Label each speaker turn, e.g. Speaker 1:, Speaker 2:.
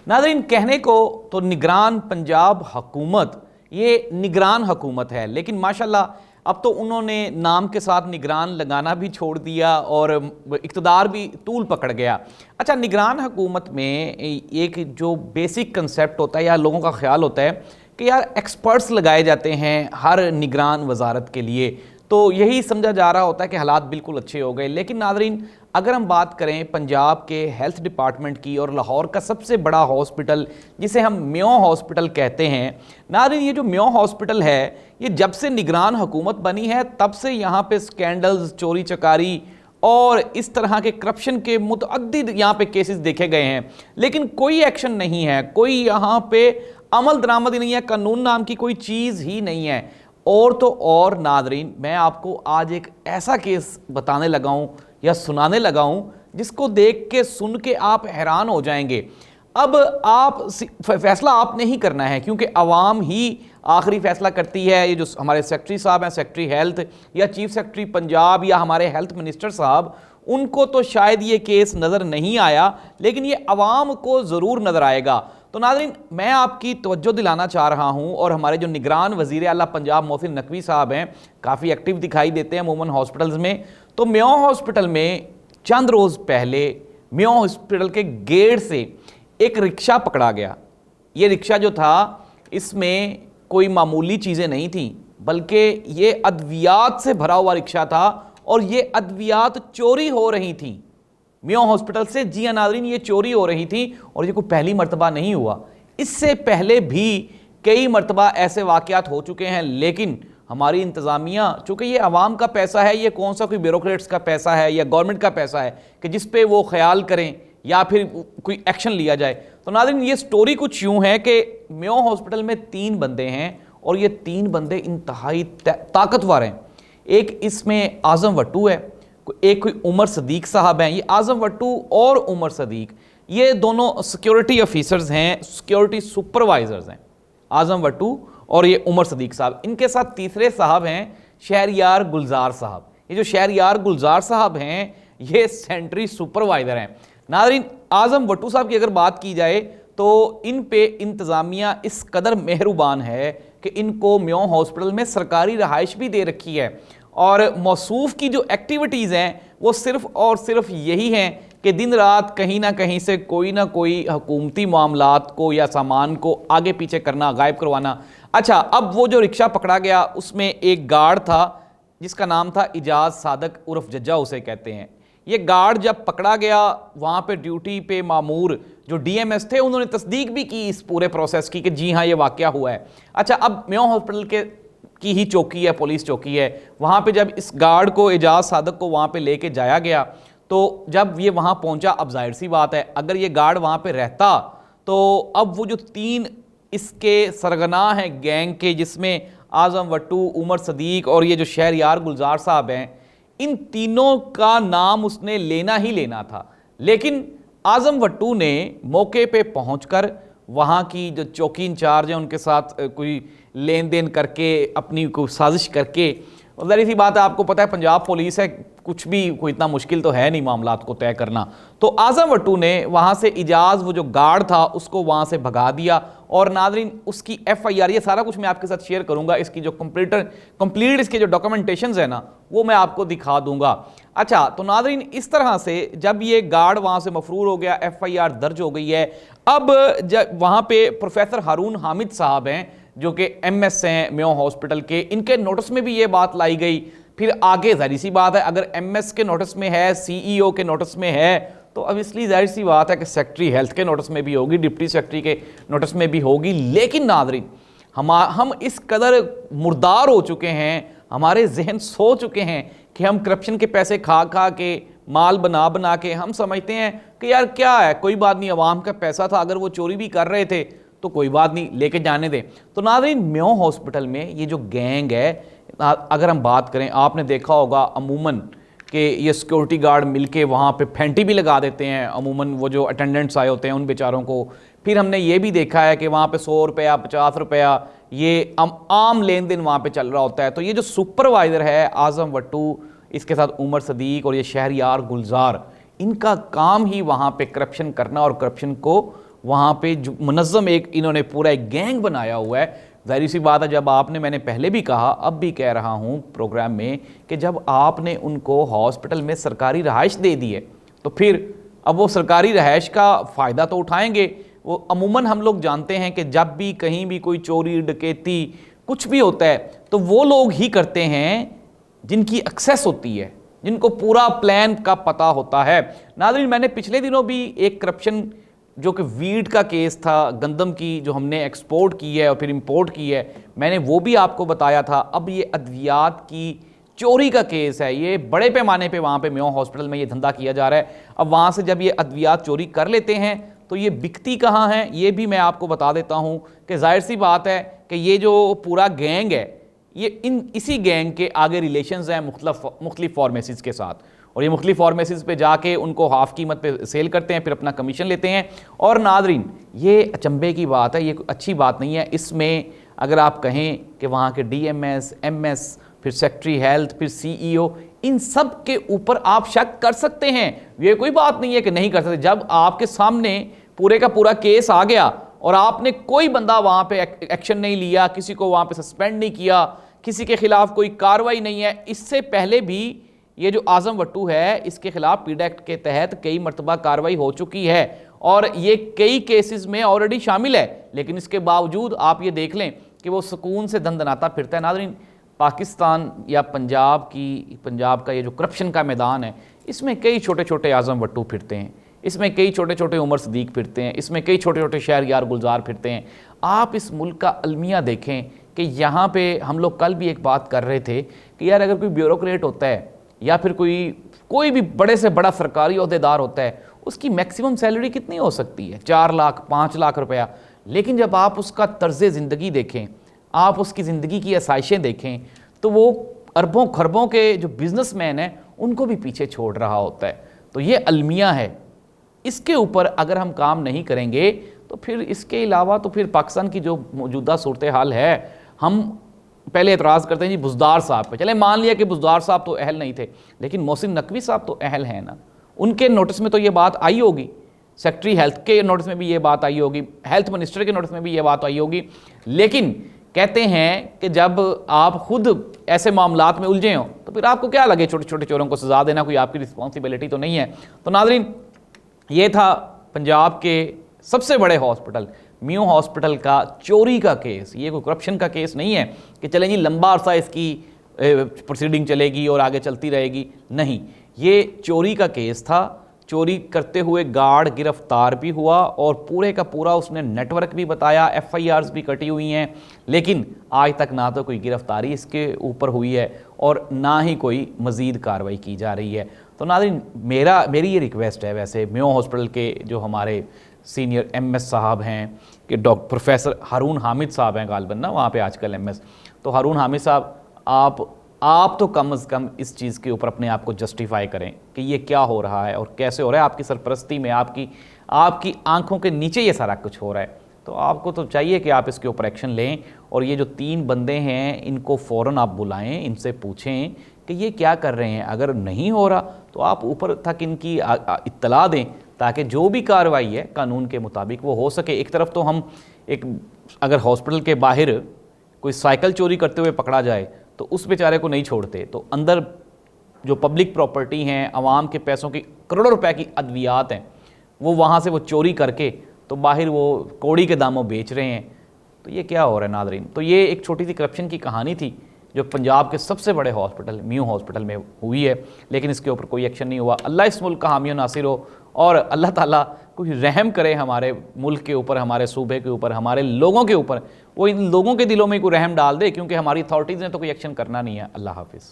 Speaker 1: नाज़रीन, कहने को तो निगरान पंजाब हुकूमत ये निगरान हुकूमत है, लेकिन माशाल्लाह अब तो उन्होंने नाम के साथ निगरान लगाना भी छोड़ दिया और इक़्तिदार भी तूल पकड़ गया। अच्छा, निगरान हुकूमत में एक जो बेसिक कंसेप्ट होता है या लोगों का ख्याल होता है कि यार एक्सपर्ट्स लगाए जाते हैं हर निगरान वजारत के लिए, तो यही समझा जा रहा होता है कि हालात बिल्कुल अच्छे हो गए। लेकिन नाज़रीन, अगर हम बात करें पंजाब के हेल्थ डिपार्टमेंट की और लाहौर का सबसे बड़ा हॉस्पिटल जिसे हम म्यो हॉस्पिटल कहते हैं, नाज़रीन ये जो म्यो हॉस्पिटल है ये जब से निगरान हुकूमत बनी है तब से यहाँ पे स्कैंडल्स, चोरी चकारी और इस तरह के करप्शन के मुतअद्दिद यहाँ पे केसेस देखे गए हैं, लेकिन कोई एक्शन नहीं है, कोई यहाँ पे अमल दरामद ही नहीं है, कानून नाम की कोई चीज़ ही नहीं है। और तो और नाज़रीन, मैं आपको आज एक ऐसा केस बताने लगा हूँ या सुनाने लगा हूँ जिसको देख के सुन के आप हैरान हो जाएंगे। अब आप फैसला आपने ही करना है क्योंकि आवाम ही आखिरी फैसला करती है। ये जो हमारे सेक्रेटरी साहब हैं, सेक्रेटरी हेल्थ या चीफ सेक्रेटरी पंजाब या हमारे हेल्थ मिनिस्टर साहब, उनको तो शायद ये केस नज़र नहीं आया, लेकिन ये आवाम को ज़रूर नज़र आएगा। तो नाज़रीन, मैं आपकी तवज्जो दिलाना चाह रहा हूँ और हमारे जो निगरान वज़ीर आला पंजाब मोहसिन नकवी साहब हैं, काफ़ी एक्टिव दिखाई देते हैं अमूमन हॉस्पिटल्स में। तो म्यो हॉस्पिटल में चंद रोज़ पहले म्यो हॉस्पिटल के गेट से एक रिक्शा पकड़ा गया। ये रिक्शा जो था इसमें कोई मामूली चीज़ें नहीं थी, बल्कि ये अद्वियात से भरा हुआ रिक्शा था और ये अद्वियात चोरी हो रही थी म्यो हॉस्पिटल से। जी हाँ नाज़रीन, ये चोरी हो रही थी और ये कोई पहली मर्तबा नहीं हुआ, इससे पहले भी कई मर्तबा ऐसे वाक़यात हो चुके हैं। लेकिन हमारी इंतज़ामिया, चूँकि ये आवाम का पैसा है, ये कौन सा कोई ब्यूरोक्रेट्स का पैसा है या गवर्नमेंट का पैसा है कि जिस पे वो ख्याल करें या फिर कोई एक्शन लिया जाए। तो नाज़रीन, ये स्टोरी कुछ यूँ है कि म्यो हॉस्पिटल में 3 बंदे हैं और ये 3 बंदे इंतहाई ताकतवर हैं। एक इसमें आज़म वट्टू है, एक कोई उमर सदीक साहब हैं। ये आज़म वट्टू और उमर सदीक ये दोनों सिक्योरिटी ऑफिसर्स हैं, सिक्योरिटी सुपरवाइजर्स हैं, आज़म वट्टू और ये उमर सदीक साहब। इनके साथ तीसरे साहब हैं शहरयार गुलजार साहब। ये जो शहरयार गुलजार साहब हैं ये सेंट्री सुपरवाइज़र हैं। नाज़रीन, आज़म वट्टू साहब की अगर बात की जाए तो इन पे इंतज़ामिया इस कदर मेहरबान है कि इनको म्यो हॉस्पिटल में सरकारी रहाइश भी दे रखी है और मौसूफ की जो एक्टिविटीज़ हैं वो सिर्फ़ और सिर्फ यही हैं कि दिन रात कहीं ना कहीं से कोई ना कोई हुकूमती मामलात को या सामान को आगे पीछे करना, गायब करवाना। अच्छा, अब वो जो रिक्शा पकड़ा गया उसमें एक गार्ड था जिसका नाम था इजाज़ सादक उर्फ जज्जा उसे कहते हैं। ये गार्ड जब पकड़ा गया, वहाँ पे ड्यूटी पे मामूर जो डीएमएस थे उन्होंने तस्दीक भी की इस पूरे प्रोसेस की कि जी हाँ ये वाक़या हुआ है। अच्छा, अब म्यो हॉस्पिटल की ही चौकी है, पुलिस चौकी है, वहाँ पे जब इस गार्ड को, इजाज़ सादक को वहाँ पे लेके जाया गया तो जब ये वहाँ पहुँचा, अब जाहिर सी बात है अगर ये गार्ड वहाँ पे रहता तो अब वो जो 3 इसके सरगना हैं गैंग के, जिसमें आज़म वट्टू, उमर सदीक और ये जो शहरयार गुलजार साहब हैं, इन तीनों का नाम उसने लेना ही लेना था। लेकिन आज़म वट्टू ने मौके पे पहुंचकर वहाँ की जो चौकी इंचार्ज हैं उनके साथ कोई लेन देन करके, अपनी कोई साजिश करके, ज़ाहिर सी बात है आपको पता है पंजाब पुलिस है, कुछ भी कोई इतना मुश्किल तो है नहीं मामलात को तय करना। तो आज़म वट्टू ने वहाँ से इजाज़, वो जो गार्ड था उसको वहाँ से भगा दिया और नाज़रीन उसकी FIR, ये सारा कुछ मैं आपके साथ शेयर करूँगा, इसकी जो कंप्लीट इसके जो डॉक्यूमेंटेशंस है ना वो मैं आपको दिखा दूँगा। अच्छा, तो नाज़रीन इस तरह से जब ये गार्ड वहाँ से मफरूर हो गया, FIR दर्ज हो गई है। अब जब वहाँ पे प्रोफेसर हारून हामिद साहब हैं जो कि MS हैं म्यो हॉस्पिटल के, इनके नोटिस में भी ये बात लाई गई। फिर आगे जाहिर सी बात है अगर MS के नोटिस में है, CEO के नोटिस में है, तो अब इसलिए जाहिर सी बात है कि सेक्रेटरी हेल्थ के नोटिस में भी होगी, डिप्टी सेक्रेटरी के नोटिस में भी होगी। लेकिन नाज़रीन, हम इस कदर मुर्दार हो चुके हैं, हमारे जहन सो चुके हैं कि हम करप्शन के पैसे खा खा के, माल बना बना के हम समझते हैं कि यार क्या है, कोई बात नहीं, अवाम का पैसा था, अगर वो चोरी भी कर रहे थे तो कोई बात नहीं, लेके जाने दें। तो नाज़रीन, म्यो हॉस्पिटल में ये जो गैंग है, अगर हम बात करें, आपने देखा होगा अमूमन कि ये सिक्योरिटी गार्ड मिलके वहाँ पे फेंटी भी लगा देते हैं अमूमन वो जो अटेंडेंट्स आए होते हैं उन बेचारों को। फिर हमने ये भी देखा है कि वहाँ पे 100 रुपया, 50 रुपया ये आम लेन देन वहाँ पे चल रहा होता है। तो ये जो सुपरवाइज़र है आज़म वट्टू, इसके साथ उमर सदीक और ये शहरयार गुलजार, इनका काम ही वहाँ पे करप्शन करना और करप्शन को वहाँ पे जो मुनज़्ज़म एक इन्होंने पूरा एक गैंग बनाया हुआ है। ज़ाहिर सी बात है, जब आपने, मैंने पहले भी कहा अब भी कह रहा हूँ प्रोग्राम में, कि जब आपने उनको हॉस्पिटल में सरकारी रहाइश दे दी है तो फिर अब वो सरकारी रहाइश का फ़ायदा तो उठाएंगे। वो अमूमन हम लोग जानते हैं कि जब भी कहीं भी कोई चोरी डकैती कुछ भी होता है तो वो लोग ही करते हैं जिनकी एक्सेस होती है, जिनको पूरा प्लान का पता होता है। नाज़रीन, मैंने पिछले दिनों भी एक करप्शन जो कि वीट का केस था, गंदम की, जो हमने एक्सपोर्ट की है और फिर इंपोर्ट की है, मैंने वो भी आपको बताया था। अब ये अद्वियात की चोरी का केस है, ये बड़े पैमाने पे वहाँ पे मेयो हॉस्पिटल में ये धंधा किया जा रहा है। अब वहाँ से जब ये अद्वियात चोरी कर लेते हैं तो ये बिकती कहाँ हैं, ये भी मैं आपको बता देता हूँ कि जाहिर सी बात है कि ये जो पूरा गैंग है, ये इसी गैंग के आगे रिलेशंस हैं मुख्तलिफ फार्मेसीज़ के साथ, और ये मुख्तलिफ फार्मेसीज़ पे जाके उनको हाफ कीमत पे सेल करते हैं, फिर अपना कमीशन लेते हैं। और नादरीन, ये अचंभे की बात है, ये अच्छी बात नहीं है। इसमें अगर आप कहें कि वहाँ के DMS, MS, फिर सेक्रेटरी हेल्थ, फिर CEO, इन सब के ऊपर आप शक कर सकते हैं। ये कोई बात नहीं है कि नहीं कर सकते। जब आपके सामने पूरे का पूरा केस आ गया और आपने कोई बंदा वहाँ पे एक्शन नहीं लिया, किसी को वहाँ पे सस्पेंड नहीं किया, किसी के खिलाफ कोई कार्रवाई नहीं है। इससे पहले भी ये जो आज़म वट्टू है, इसके खिलाफ पीडा एक्ट के तहत कई मरतबा कार्रवाई हो चुकी है और ये कई केसेस में ऑलरेडी शामिल है, लेकिन इसके बावजूद आप ये देख लें कि वो सुकून से दंदनाता फिरता है। नाज़रीन, पाकिस्तान या पंजाब का ये जो करप्शन का मैदान है, इसमें कई छोटे छोटे आज़म वट्टू फिरते हैं, इसमें कई छोटे छोटे उमर सदीक फिरते हैं, इसमें कई छोटे छोटे शहरयार गुलजार फिरते हैं। आप इस मुल्क का अलमिया देखें कि यहाँ पे हम लोग कल भी एक बात कर रहे थे कि यार, अगर कोई ब्यूरोक्रेट होता है या फिर कोई भी बड़े से बड़ा सरकारी ओहदेदार होता है, उसकी मैक्सिमम सैलरी कितनी हो सकती है? 4 लाख 5 लाख रुपया। लेकिन जब आप उसका तर्ज ज़िंदगी देखें, आप उसकी ज़िंदगी की आसाइशें देखें, तो वो अरबों खरबों के जो बिजनेसमैन हैं उनको भी पीछे छोड़ रहा होता है। तो ये अलमिया है, इसके ऊपर अगर हम काम नहीं करेंगे तो फिर इसके अलावा तो फिर पाकिस्तान की जो मौजूदा सूरत हाल है, हम पहले एतराज़ करते हैं जी बुज़दार साहब पे। चले मान लिया कि बुज़दार साहब तो अहल नहीं थे, लेकिन मोहसिन नकवी साहब तो अहल हैं ना, उनके नोटिस में तो ये बात आई होगी, सेक्रेटरी हेल्थ के नोटिस में भी ये बात आई होगी, हेल्थ मिनिस्टर के नोटिस में भी ये बात आई होगी। लेकिन कहते हैं कि जब आप खुद ऐसे मामलात में उलझे हों तो फिर आपको क्या लगे छोटे छोटे चोरों को सजा देना कोई आपकी रिस्पॉन्सिबिलिटी तो नहीं है। तो नाज़रीन, ये था पंजाब के सबसे बड़े हॉस्पिटल मेयो हॉस्पिटल का चोरी का केस। ये कोई करप्शन का केस नहीं है कि चलें जी लंबा अरसा इसकी प्रोसीडिंग चलेगी और आगे चलती रहेगी, नहीं, ये चोरी का केस था। चोरी करते हुए गार्ड गिरफ्तार भी हुआ और पूरे का पूरा उसने नेटवर्क भी बताया, FIRs भी कटी हुई हैं, लेकिन आज तक ना तो कोई गिरफ्तारी इसके ऊपर हुई है और ना ही कोई मज़ीद कार्रवाई की जा रही है। तो नाज़रीन, मेरी ये रिक्वेस्ट है, वैसे मेयो हॉस्पिटल के जो हमारे सीनियर MS साहब हैं कि प्रोफेसर हारून हामिद साहब हैं गालिबन ना वहाँ पे आजकल MS, तो हारून हामिद साहब, आप तो कम अज़ कम इस चीज़ के ऊपर अपने आप को जस्टिफाई करें कि ये क्या हो रहा है और कैसे हो रहा है। आपकी सरपरस्ती में, आपकी आंखों के नीचे ये सारा कुछ हो रहा है, तो आपको तो चाहिए कि आप इसके ऊपर एक्शन लें। और ये जो 3 बंदे हैं, इनको फ़ौरन आप बुलाएं, इनसे पूछें कि ये क्या कर रहे हैं। अगर नहीं हो रहा तो आप ऊपर तक इनकी इत्तला दें, ताकि जो भी कार्रवाई है कानून के मुताबिक वो हो सके। एक तरफ तो हम अगर हॉस्पिटल के बाहर कोई साइकिल चोरी करते हुए पकड़ा जाए तो उस बेचारे को नहीं छोड़ते, तो अंदर जो पब्लिक प्रॉपर्टी हैं, आवाम के पैसों की करोड़ों रुपए की अद्वियात हैं, वो वहाँ से वो चोरी करके तो बाहर वो कौड़ी के दामों बेच रहे हैं। तो ये क्या हो रहा है नाज़रीन। तो ये एक छोटी सी करप्शन की कहानी थी जो पंजाब के सबसे बड़े हॉस्पिटल मेयो हॉस्पिटल में हुई है, लेकिन इसके ऊपर कोई एक्शन नहीं हुआ। अल्लाह इस मुल्क का हामी नासिर हो और अल्लाह ताला कोई रहम करे हमारे मुल्क के ऊपर, हमारे सूबे के ऊपर, हमारे लोगों के ऊपर। वो इन लोगों के दिलों में कोई रहम डाल दे, क्योंकि हमारी अथॉरिटीज़ ने तो कोई एक्शन करना नहीं है। अल्लाह हाफिज़।